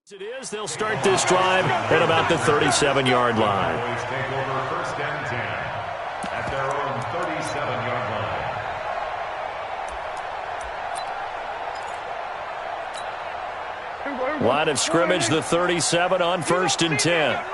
It is. They'll start this drive at about the 37-yard line. Take over first and 10 at their own 37-yard line. Line of scrimmage, the 37 on first and 10.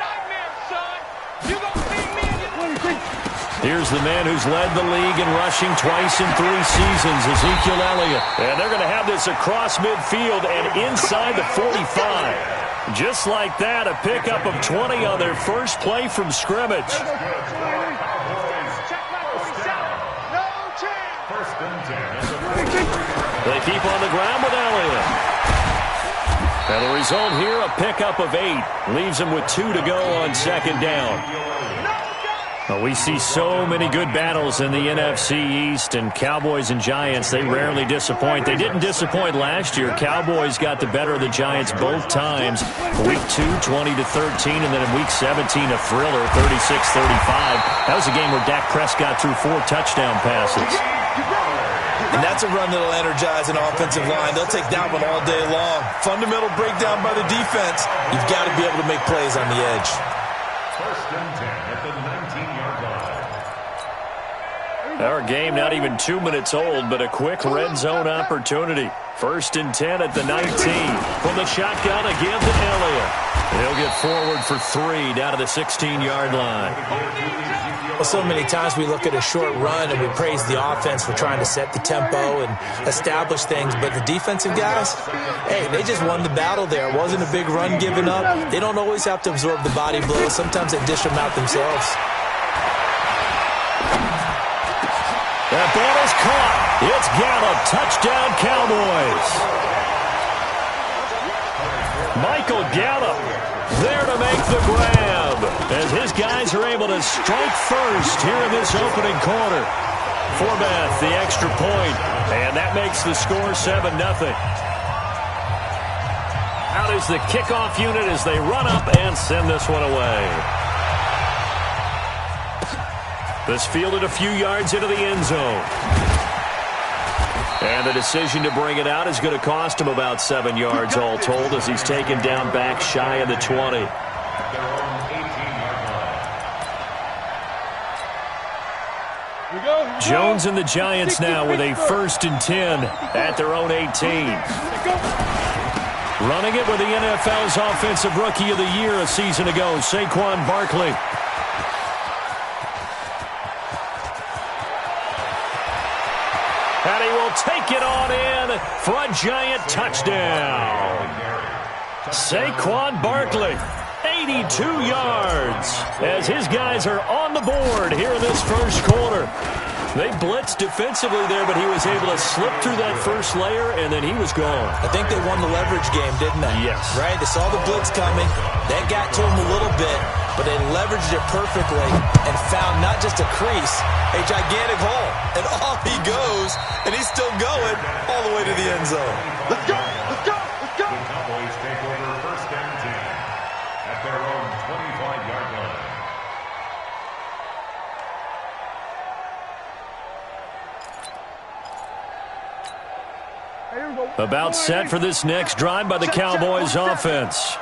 Here's the man who's led the league in rushing twice in 3 seasons, Ezekiel Elliott. And they're going to have this across midfield and inside the 45. Just like that, a pickup of 20 on their first play from scrimmage. They keep on the ground with Elliott. And the result here, a pickup of 8. Leaves them with 2 to go on second down. We see so many good battles in the NFC East, and Cowboys and Giants, they rarely disappoint. They didn't disappoint last year. Cowboys got the better of the Giants both times. Week 2, 20-13, and then in Week 17, a thriller, 36-35. That was a game where Dak Prescott threw 4 touchdown passes. And that's a run that'll energize an offensive line. They'll take that one all day long. Fundamental breakdown by the defense. You've got to be able to make plays on the edge. First and 10 at the 19-yard line. Our game not even 2 minutes old, but a quick red zone opportunity. First and 10 at the 19. From the shotgun again to Elliott. He'll get forward for 3 down to the 16-yard line. Well, so many times we look at a short run and we praise the offense for trying to set the tempo and establish things, but the defensive guys, hey, they just won the battle there. It wasn't a big run given up. They don't always have to absorb the body blows. Sometimes they dish them out themselves. That ball is caught. It's Gallup. Touchdown, Cowboys. Michael Gallup there to make the grab as his guys are able to strike first here in this opening quarter. Forbath, the extra point, and that makes the score 7-0. Out is the kickoff unit as they run up and send this one away. This fielded a few yards into the end zone. And the decision to bring it out is going to cost him about 7 yards all told as he's taken down back shy of the 20. Jones and the Giants now with a first and 10 at their own 18. Running it with the NFL's Offensive Rookie of the Year a season ago, Saquon Barkley. And he will take it on in for a giant touchdown. Saquon Barkley, 82 yards, as his guys are on the board here in this first quarter. They blitzed defensively there, but he was able to slip through that first layer, and then he was gone. I think they won the leverage game, didn't they? Yes. Right? They saw the blitz coming. That got to him a little bit, but they leveraged it perfectly and found not just a crease, a gigantic hole. And off he goes, and he's still going all the way to the end zone. Let's go! Let's go! Let's go! The Cowboys take over first and 10 at their own 25-yard line. About set for this next drive by the Cowboys offense.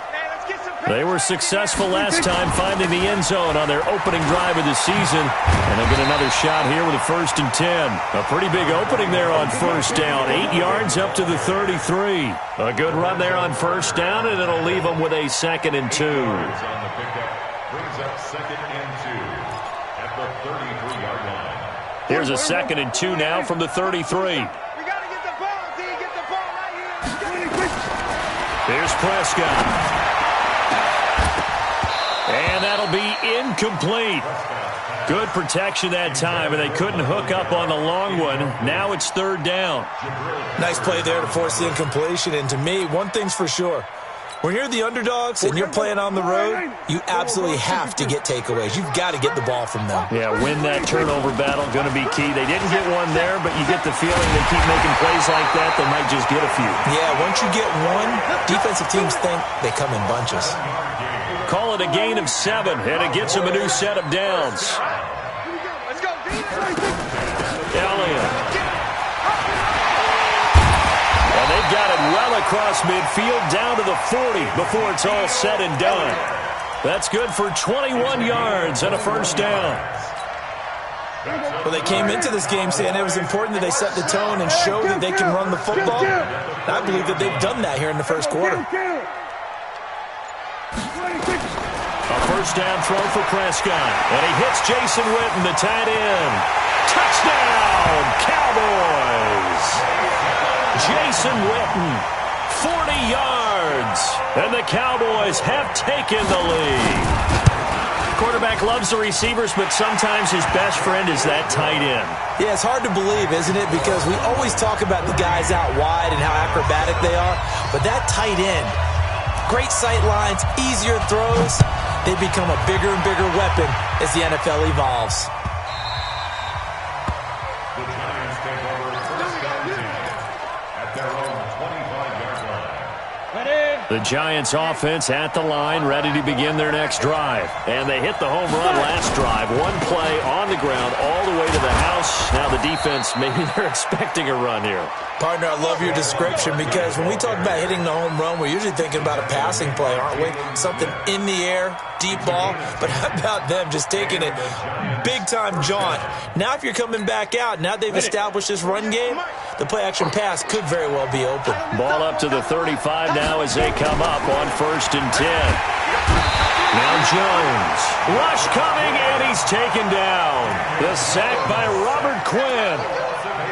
They were successful last time finding the end zone on their opening drive of the season. And they'll get another shot here with a first and 10. A pretty big opening there on first down. 8 yards up to the 33. A good run there on first down, and it'll leave them with a second and 2. Brings up second and 2 at the 33-yard line. Here's a second and 2 now from the 33. Here's Prescott. And that'll be incomplete. Good protection that time, and they couldn't hook up on the long one. Now it's third down. Nice play there to force the incompletion. And to me, one thing's for sure. When you're the underdogs and you're playing on the road, you absolutely have to get takeaways. You've got to get the ball from them. Yeah, win that turnover battle, going to be key. They didn't get one there, but you get the feeling they keep making plays like that, they might just get a few. Yeah, once you get one, defensive teams think they come in bunches. Call it a gain of 7, and it gets them a new set of downs. Elliott. And they've got it well across midfield down to the 40 before it's all said and done. That's good for 21 yards and a first down. Well, they came into this game saying it was important that they set the tone and show that they can run the football. And I believe that they've done that here in the first quarter. A first down throw for Prescott. And he hits Jason Witten, the tight end. Touchdown, Cowboys! Jason Witten, 40 yards. And the Cowboys have taken the lead. Quarterback loves the receivers, but sometimes his best friend is that tight end. Yeah, it's hard to believe, isn't it? Because we always talk about the guys out wide and how acrobatic they are. But that tight end, great sight lines, easier throws, they become a bigger and bigger weapon as the NFL evolves. The Giants take over first down 10 at their own 25-yard line. The Giants offense at the line, ready to begin their next drive. And they hit the home run last drive. One play on the ground all the way to the house. Now the defense, maybe they're expecting a run here. Partner, I love your description because when we talk about hitting the home run, we're usually thinking about a passing play, aren't we? Something in the air, deep ball. But how about them just taking it big-time jaunt? Now if you're coming back out, now they've established this run game, the play-action pass could very well be open. Ball up to the 35 now as they come up on 1st and 10. Now Jones. Rush coming, and he's taken down. The sack by Robert Quinn.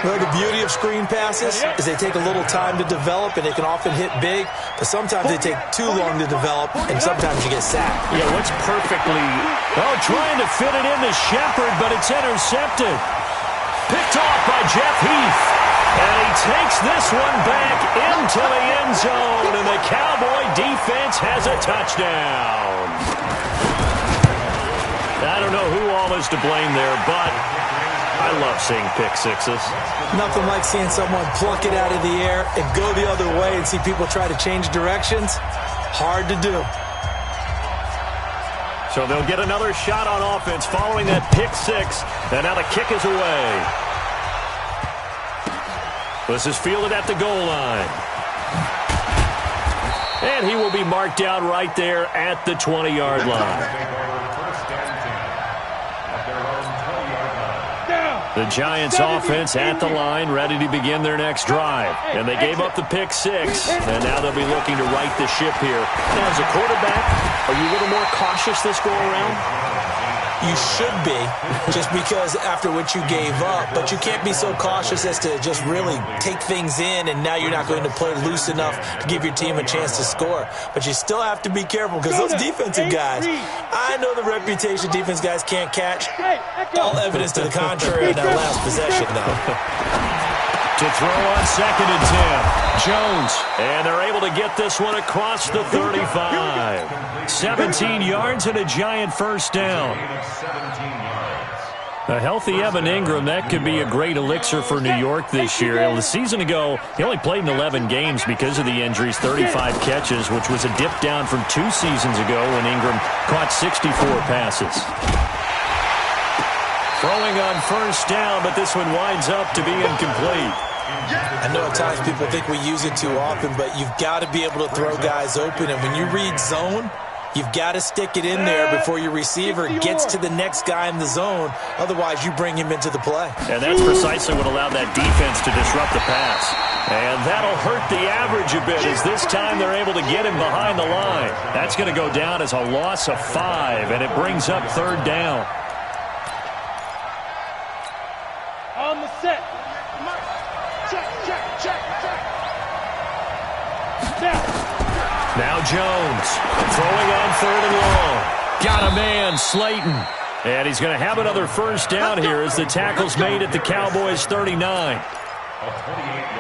Well, the beauty of screen passes is they take a little time to develop, and they can often hit big, but sometimes they take too long to develop, and sometimes you get sacked. Yeah, what's perfectly... Oh, trying to fit it into Shepard, but it's intercepted. Picked off by Jeff Heath. And he takes this one back into the end zone, and the Cowboy defense has a touchdown. I don't know who all is to blame there, but I love seeing pick sixes. Nothing like seeing someone pluck it out of the air and go the other way and see people try to change directions. Hard to do. So they'll get another shot on offense following that pick six, and now the kick is away. This is fielded at the goal line. And he will be marked down right there at the 20-yard line. The Giants offense at the line, ready to begin their next drive. And they gave up the pick six, and now they'll be looking to right the ship here. Now, as a quarterback, are you a little more cautious this go around? You should be, just because after what you gave up, but you can't be so cautious as to just really take things in, and now you're not going to play loose enough to give your team a chance to score. But you still have to be careful because those defensive guys, I know the reputation defense guys can't catch. All evidence to the contrary on that last possession, though. To throw on 2nd and 10. Jones. And they're able to get this one across the 35. 17 yards and a Giant first down. A healthy Evan Ingram, that could be a great elixir for New York this year. The season ago, he only played in 11 games because of the injuries, 35 catches, which was a dip down from 2 seasons ago when Ingram caught 64 passes. Throwing on first down, but this one winds up to be incomplete. I know at times people think we use it too often, but you've got to be able to throw guys open. And when you read zone, you've got to stick it in there before your receiver gets to the next guy in the zone. Otherwise, you bring him into the play. And that's precisely what allowed that defense to disrupt the pass. And that'll hurt the average a bit as this time they're able to get him behind the line. That's going to go down as a loss of 5, and it brings up 3rd down. On the set. Check. Now Jones throwing on 3rd and long. Got a man, Slayton. And he's going to have another first down here as the tackle's made at the Cowboys' 39.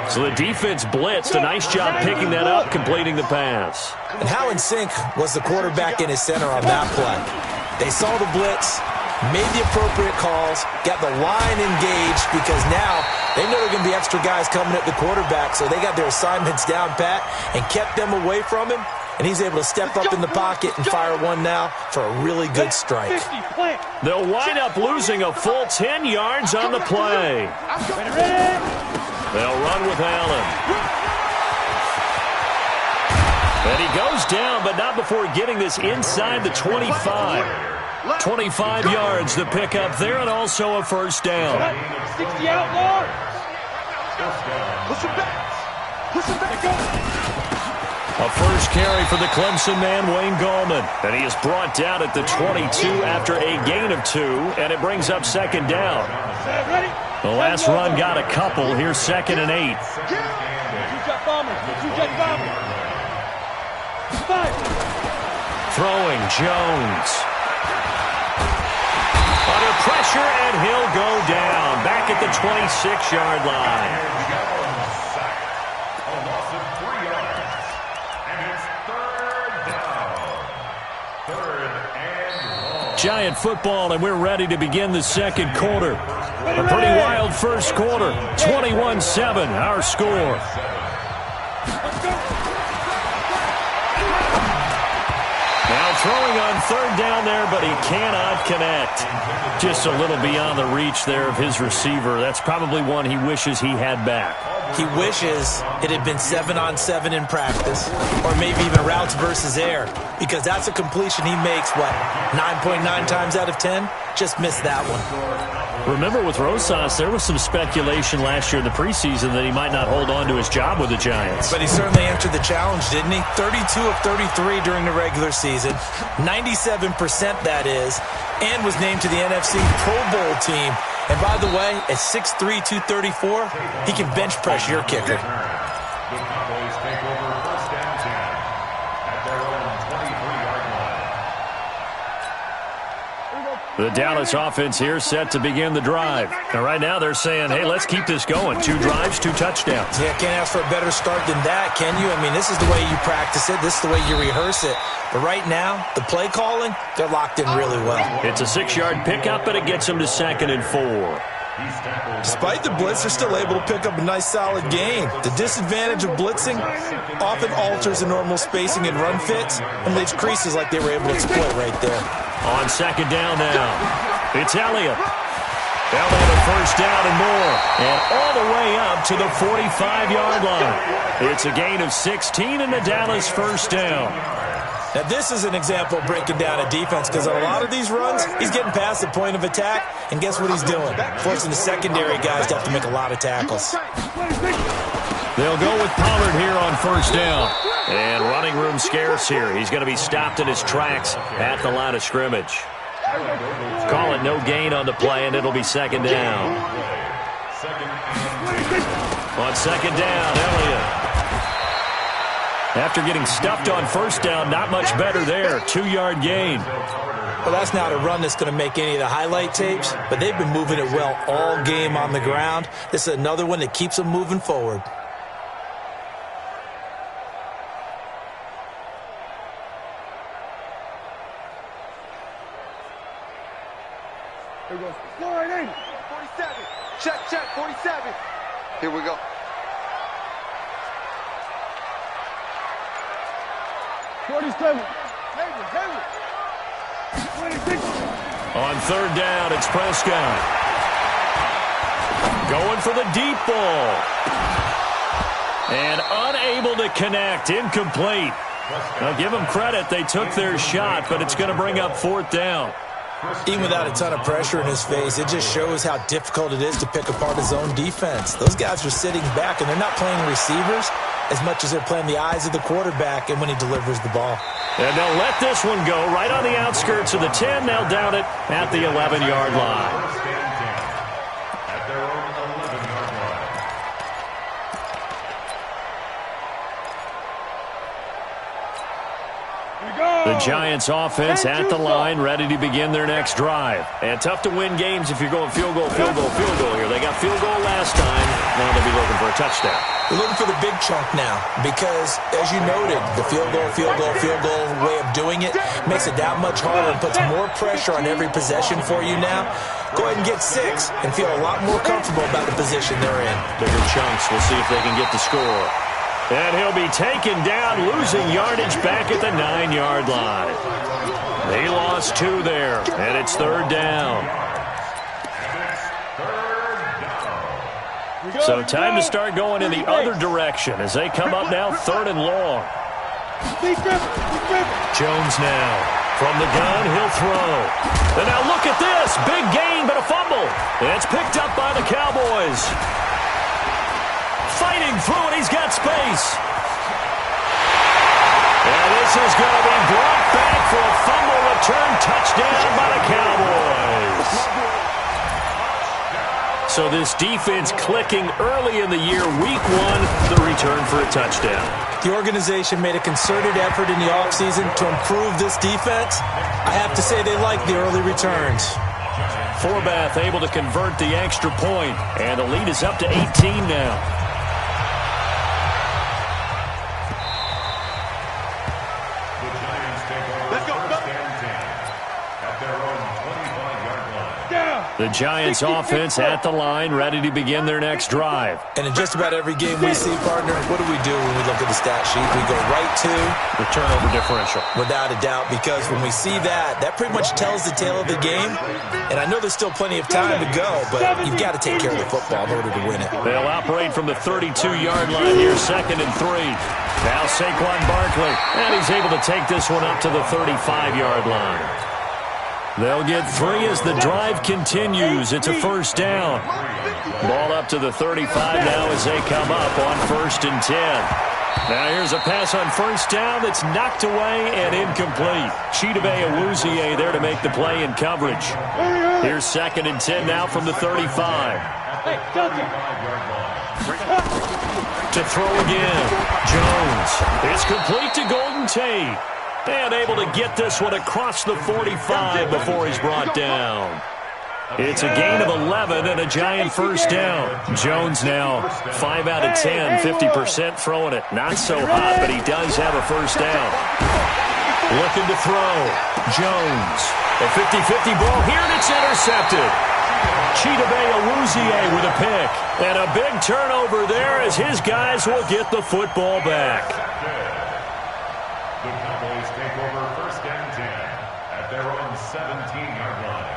So the defense blitzed. A nice job picking that up, completing the pass. And how in sync was the quarterback and his center on that play? They saw the blitz, made the appropriate calls, got the line engaged because now they know there are going to be extra guys coming at the quarterback, so they got their assignments down pat and kept them away from him, and he's able to step up in the pocket and fire one now for a really good strike. They'll wind up losing a full 10 yards on the play. They'll run with Allen. And he goes down, but not before getting this inside the 25. 25 yards the pickup there, and also a first down. 60 out large. Push him back. Push him back. A first carry for the Clemson man, Wayne Gallman. And he is brought down at the 22 after a gain of 2, and it brings up second down. The last run got a couple. Here's 2nd and 8. Two-jet bombers. Two-jet bombers. Throwing Jones. Under pressure, and he'll go down. Back at the 26-yard line. A loss of 3 yards. And it's 3rd down. 3rd and long. Giant football, and we're ready to begin the second quarter. A pretty wild first quarter. 21-7, our score. Now throwing on 3rd down there, but he cannot connect. Just a little beyond the reach there of his receiver. That's probably one he wishes he had back. He wishes it had been 7-on-7 in practice, or maybe even routes versus air, because that's a completion he makes, 9.9 times out of 10? Just missed that one. Remember, with Rosas, there was some speculation last year in the preseason that he might not hold on to his job with the Giants. But he certainly answered the challenge, didn't he? 32 of 33 during the regular season, 97% that is, and was named to the NFC Pro Bowl team. And by the way, at 6'3", 234, he can bench press your kicker. The Cowboys take over 1st and 10 at their own 23-yard line. The Dallas offense here set to begin the drive. And right now they're saying, hey, let's keep this going. 2 drives, 2 touchdowns. Yeah, can't ask for a better start than that, can you? I mean, this is the way you practice it. This is the way you rehearse it. But right now, the play calling, they're locked in really well. It's a 6-yard pickup, but it gets them to 2nd and 4. Despite the blitz, they're still able to pick up a nice, solid gain. The disadvantage of blitzing often alters the normal spacing and run fits and leaves creases like they were able to exploit right there. On 2nd down now, it's Elliott. Elliott a first down and more, and all the way up to the 45-yard line. It's a gain of 16 and the Dallas first down. Now, this is an example of breaking down a defense, because on a lot of these runs, he's getting past the point of attack, and guess what he's doing? Forcing the secondary guys to have to make a lot of tackles. They'll go with Pollard here on first down. And running room scarce here. He's going to be stopped in his tracks at the line of scrimmage. Call it no gain on the play, and it'll be 2nd down. On 2nd down, Elliott. After getting stuffed on first down, not much better there. 2-yard gain. Well, that's not a run that's going to make any of the highlight tapes, but they've been moving it well all game on the ground. This is another one that keeps them moving forward. Here we go. Line 80. 47. Check, 47. Here we go. Hayward. 26. On 3rd down, it's Prescott. Going for the deep ball. And unable to connect. Incomplete. Now, give them credit. They took their shot, but it's going to bring up 4th down. Even without a ton of pressure in his face, it just shows how difficult it is to pick apart his own defense. Those guys are sitting back, and they're not playing receivers as much as they're playing the eyes of the quarterback and when he delivers the ball. And they'll let this one go right on the outskirts of the 10. They'll down it at the 11-yard line. At their own 11-yard line. The Giants offense at the line, ready to begin their next drive. And tough to win games if you're going field goal here. They got field goal last time. Now they'll be looking for a touchdown. They're looking for the big chunk now because, as you noted, the field goal way of doing it makes it that much harder and puts more pressure on every possession for you now. Go ahead and get 6 and feel a lot more comfortable about the position they're in. Bigger chunks. We'll see if they can get the score. And he'll be taken down, losing yardage back at the 9-yard line. They lost 2 there, and it's 3rd down. So time to start going in the other direction as they come up now 3rd and long. Jones now. From the gun, he'll throw. And now look at this. Big gain, but a fumble. And it's picked up by the Cowboys. Fighting through it. He's got space. And this is going to be brought back for a fumble return touchdown by the Cowboys. So this defense clicking early in the year. Week 1, the return for a touchdown. The organization made a concerted effort in the offseason to improve this defense. I have to say they like the early returns. Forbath able to convert the extra point, and the lead is up to 18 now. The Giants offense at the line, ready to begin their next drive. And in just about every game we see, partner, what do we do when we look at the stat sheet? We go right to the turnover differential. Without a doubt, because when we see that, that pretty much tells the tale of the game. And I know there's still plenty of time to go, but you've got to take care of the football in order to win it. They'll operate from the 32-yard line here, 2nd and 3. Now Saquon Barkley, and he's able to take this one up to the 35-yard line. They'll get 3 as the drive continues. It's a first down. Ball up to the 35 now as they come up on 1st and 10. Now here's a pass on first down that's knocked away and incomplete. Chidobe Awuzie there to make the play in coverage. Here's 2nd and 10 now from the 35. To throw again. Jones. It's complete to Golden Tate. And able to get this one across the 45 before he's brought down. It's a gain of 11 and a Giant first down. Jones now 5 out of 10, 50% throwing it. Not so hot, but he does have a first down. Looking to throw. Jones. A 50-50 ball here, and it's intercepted. Chidobe Awuzie with a pick. And a big turnover there as his guys will get the football back. The Cowboys take over 1st and 10 at their own 17-yard line.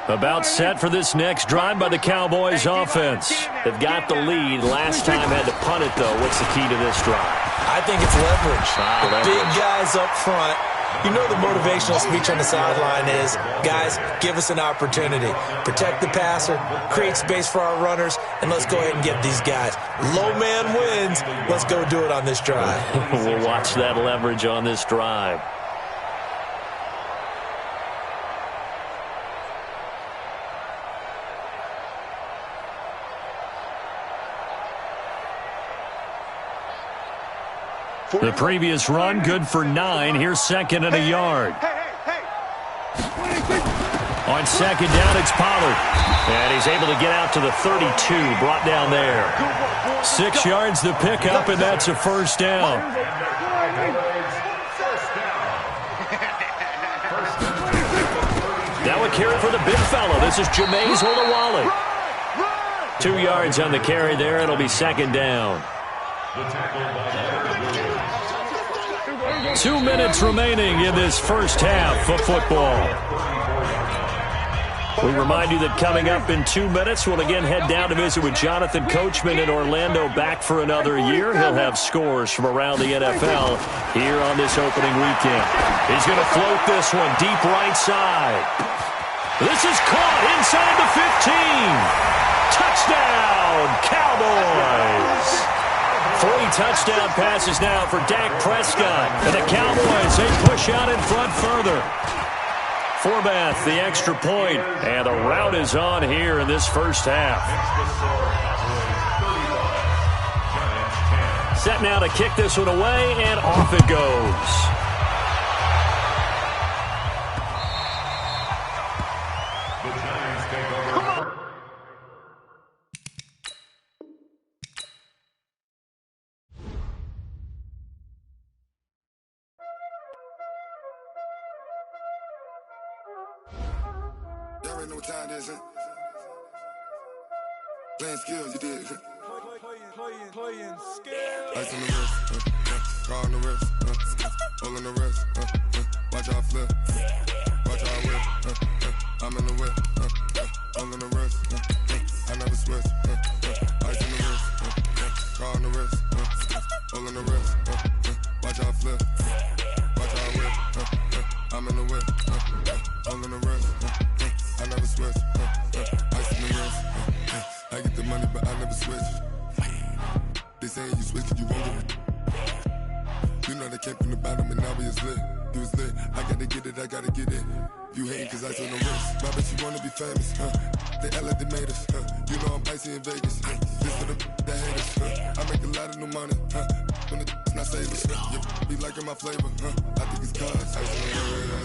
About set for this next drive by the Cowboys offense. They've got the lead. Last time had to punt it, though. What's the key to this drive? I think it's leverage. The big guys up front. You know the motivational speech on the sideline is, guys, give us an opportunity. Protect the passer, create space for our runners, and let's go ahead and get these guys. Low man wins. Let's go do it on this drive. We'll watch that leverage on this drive. The previous run, good for 9. Here's 2nd and a yard. On 2nd down, it's Pollard. And he's able to get out to the 32, brought down there. 6 yards the pickup, and that's a first down. Now a carry for the big fella. This is Jameis Olawale. 2 yards on the carry there. It'll be 2nd down. 2 minutes remaining in this first half of football. We remind you that coming up in 2 minutes, we'll again head down to visit with Jonathan Coachman in Orlando, back for another year. He'll have scores from around the NFL here on this opening weekend. He's going to float this one deep right side. This is caught inside the 15. Touchdown, Cowboys. 3 touchdown passes now for Dak Prescott. And the Cowboys, they push out in front further. Forbath, the extra point. And the rout is on here in this first half. Set now to kick this one away, and off it goes. Y'all already know what time it is, huh? Playing skills, you did. Playing skills. car on the wrist, hole in the wrist, watch how I flip, watch how I whip, I'm in the whip, hole in the wrist, I never switch, ice in the wrist, car on the wrist, hole in the wrist, watch how I flip, watch how I whip, I'm in the whip, hole in the wrist, I never switch, ice in the wrist, I get the money but I never switch. They saying you switch it, you won't get it. You know they came from the bottom and now we is lit. You was lit, I gotta get it, I gotta get it. You hating cause I on the wrist. My bitch, you wanna be famous, They Ella, they made us, You know I'm icy in Vegas, This for the that hate us, I make a lot of new money, When it's not saving, You be liking my flavor, I think it's cause ice on the wrist.